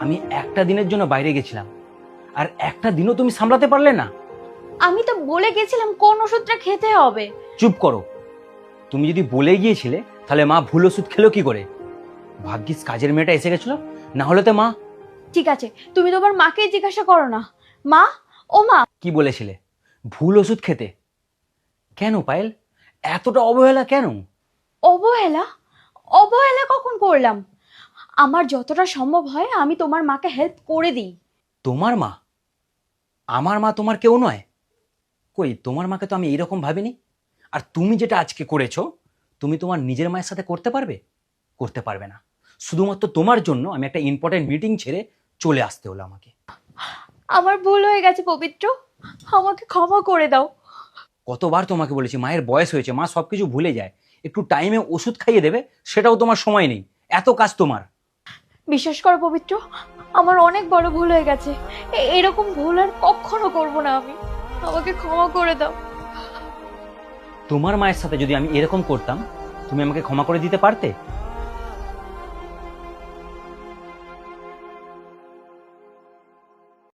আমি একটা দিনের জন্য বাইরে গেছিলাম, আর একটা দিনও তুমি সামলাতে পারলে না। আমি তো বলে গেছিলাম কোন ওষুধটা খেতে হবে। চুপ করো। তুমি যদি বলে গিয়েছিলে তাহলে মা ভুল ওষুধ খেলো কি করে? ভাগ্যিস কাজের মেয়েটা এসে গেছিল, না হলে তো মা। ঠিক আছে, তুমি তোমার মাকে জিজ্ঞাসা করো না। মা, ও মা। কি বলেছিলে? ভুল ওষুধ খেতে? কেন পায়েল, এতটা অবহেলা কেন? অবহেলা? অবহেলা কখন করলাম? আমার যতটা সম্ভব হয় আমি তোমার মাকে হেল্প করে দিই। তোমার মা? আমার মা তোমার কেউ নয়। কই, তোমার মাকে তো আমি এইরকম ভাবিনি। আর তুমি যেটা আজকে করেছো, তুমি তোমার নিজের মায়ের সাথে করতে পারবে? করতে পারবে না। শুধুমাত্র তোমার জন্য আমি একটা ইম্পর্টেন্ট মিটিং ছেড়ে চলে আসতে হলো আমাকে। আমার ভুল হয়ে গেছে পবিত্র, আমাকে ক্ষমা করে দাও। কতবার তোমাকে বলেছি মায়ের বয়স হয়েছে, মা সবকিছু ভুলে যায়। একটু টাইমে ওষুধ খাইয়ে দেবে, সেটাও তোমার সময় নেই। এত কাজ তোমার। বিশ্বাস করো পবিত্র, আমার অনেক বড় ভুল হয়ে গেছে। এরকম ভুল আর কখনো করবো না আমি। আমাকে ক্ষমা করে দাও। তোমার মায়ের সাথে যদি আমি এরকম করতাম, তুমি আমাকে ক্ষমা করে দিতে পারতে?